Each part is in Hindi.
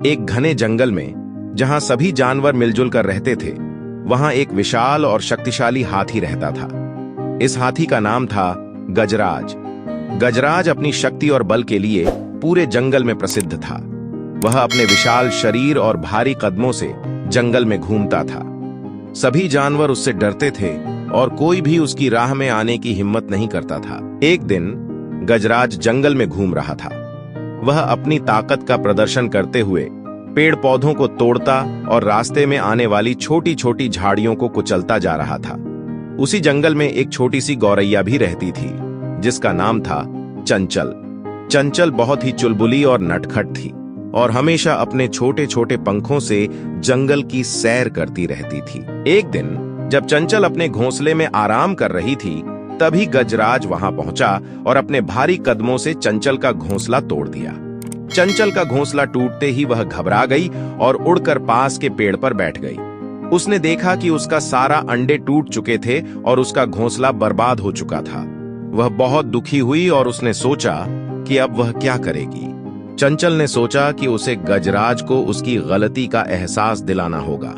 एक घने जंगल में, जहां सभी जानवर मिलजुल कर रहते थे, वहां एक विशाल और शक्तिशाली हाथी रहता था। इस हाथी का नाम था गजराज। गजराज अपनी शक्ति और बल के लिए पूरे जंगल में प्रसिद्ध था। वह अपने विशाल शरीर और भारी कदमों से जंगल में घूमता था। सभी जानवर उससे डरते थे और कोई भी उसकी राह में आने की हिम्मत नहीं करता था। एक दिन गजराज जंगल में घूम रहा था। वह अपनी ताकत का प्रदर्शन करते हुए पेड़ पौधों को तोड़ता और रास्ते में आने वाली छोटी छोटी झाड़ियों को कुचलता जा रहा था। उसी जंगल में एक छोटी सी गौरैया भी रहती थी, जिसका नाम था चंचल। चंचल बहुत ही चुलबुली और नटखट थी और हमेशा अपने छोटे छोटे पंखों से जंगल की सैर करती रहती थी। एक दिन जब चंचल अपने घोंसले में आराम कर रही थी, तभी गजराज वहां पहुंचा और अपने भारी कदमों से चंचल का घोंसला तोड़ दिया। चंचल का घोंसला टूटते ही वह घबरा गई और उड़कर पास के पेड़ पर बैठ गई। उसने देखा कि उसका सारा अंडे टूट चुके थे और उसका घोंसला बर्बाद हो चुका था। वह बहुत दुखी हुई और उसने सोचा कि अब वह क्या करेगी। चंचल ने सोचा कि उसे गजराज को उसकी गलती का एहसास दिलाना होगा।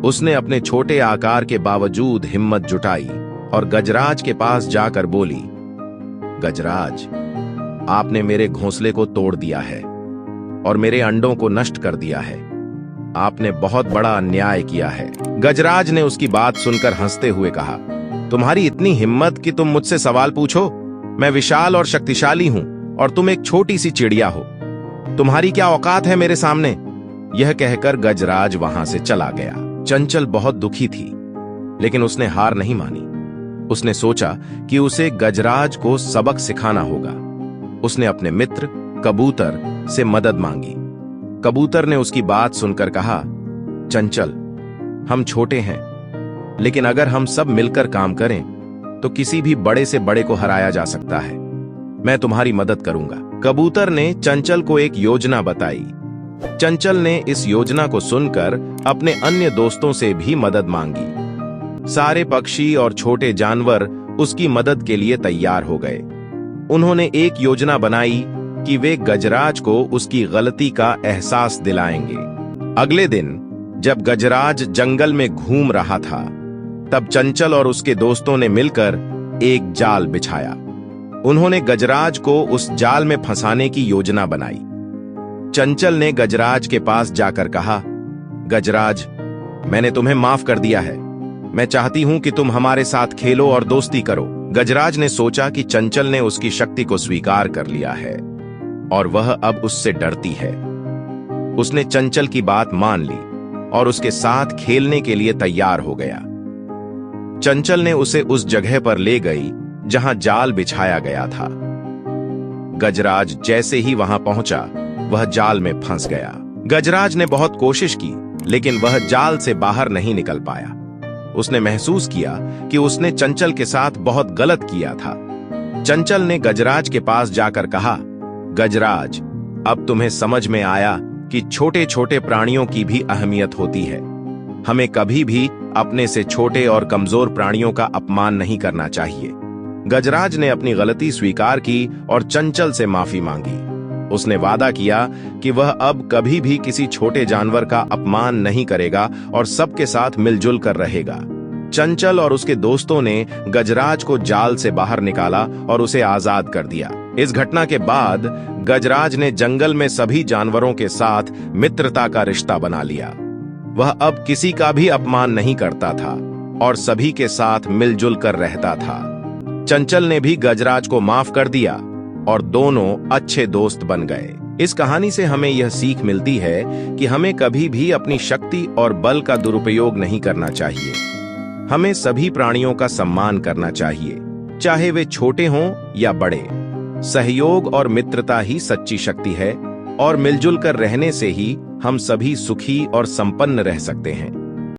उसने अपने छोटे आकार के बावजूद हिम्मत जुटाई और गजराज के पास जाकर बोली, गजराज, आपने मेरे घोंसले को तोड़ दिया है और मेरे अंडों को नष्ट कर दिया है। आपने बहुत बड़ा अन्याय किया है। गजराज ने उसकी बात सुनकर हंसते हुए कहा, तुम्हारी इतनी हिम्मत कि तुम मुझसे सवाल पूछो? मैं विशाल और शक्तिशाली हूं और तुम एक छोटी सी चिड़िया हो। तुम्हारी क्या औकात है मेरे सामने? यह कहकर गजराज वहां से चला गया। चंचल बहुत दुखी थी, लेकिन उसने हार नहीं मानी। उसने सोचा कि उसे गजराज को सबक सिखाना होगा। उसने अपने मित्र कबूतर से मदद मांगी। कबूतर ने उसकी बात सुनकर कहा, चंचल, हम छोटे हैं, लेकिन अगर हम सब मिलकर काम करें तो किसी भी बड़े से बड़े को हराया जा सकता है। मैं तुम्हारी मदद करूंगा। कबूतर ने चंचल को एक योजना बताई। चंचल ने इस योजना को सुनकर अपने अन्य दोस्तों से भी मदद मांगी। सारे पक्षी और छोटे जानवर उसकी मदद के लिए तैयार हो गए। उन्होंने एक योजना बनाई कि वे गजराज को उसकी गलती का एहसास दिलाएंगे। अगले दिन जब गजराज जंगल में घूम रहा था, तब चंचल और उसके दोस्तों ने मिलकर एक जाल बिछाया। उन्होंने गजराज को उस जाल में फंसाने की योजना बनाई। चंचल ने गजराज के पास जाकर कहा, गजराज, मैंने तुम्हें माफ कर दिया है। मैं चाहती हूं कि तुम हमारे साथ खेलो और दोस्ती करो। गजराज ने सोचा कि चंचल ने उसकी शक्ति को स्वीकार कर लिया है और वह अब उससे डरती है। उसने चंचल की बात मान ली और उसके साथ खेलने के लिए तैयार हो गया। चंचल ने उसे उस जगह पर ले गई जहां जाल बिछाया गया था। गजराज जैसे ही वहां पहुंचा, वह जाल में फंस गया। गजराज ने बहुत कोशिश की, लेकिन वह जाल से बाहर नहीं निकल पाया। उसने महसूस किया कि उसने चंचल के साथ बहुत गलत किया था। चंचल ने गजराज के पास जाकर कहा, गजराज, अब तुम्हें समझ में आया कि छोटे छोटे प्राणियों की भी अहमियत होती है। हमें कभी भी अपने से छोटे और कमजोर प्राणियों का अपमान नहीं करना चाहिए। गजराज ने अपनी गलती स्वीकार की और चंचल से माफी मांगी। उसने वादा किया कि वह अब कभी भी किसी छोटे जानवर का अपमान नहीं करेगा और सबके साथ मिलजुल कर रहेगा। चंचल और उसके दोस्तों ने गजराज को जाल से बाहर निकाला और उसे आजाद कर दिया। इस घटना के बाद गजराज ने जंगल में सभी जानवरों के साथ मित्रता का रिश्ता बना लिया। वह अब किसी का भी अपमान नहीं करता था और सभी के साथ मिलजुल कर रहता था। चंचल ने भी गजराज को माफ कर दिया और दोनों अच्छे दोस्त बन गए। इस कहानी से हमें यह सीख मिलती है कि हमें कभी भी अपनी शक्ति और बल का दुरुपयोग नहीं करना चाहिए। हमें सभी प्राणियों का सम्मान करना चाहिए, चाहे वे छोटे हों या बड़े। सहयोग और मित्रता ही सच्ची शक्ति है और मिलजुल कर रहने से ही हम सभी सुखी और संपन्न रह सकते हैं।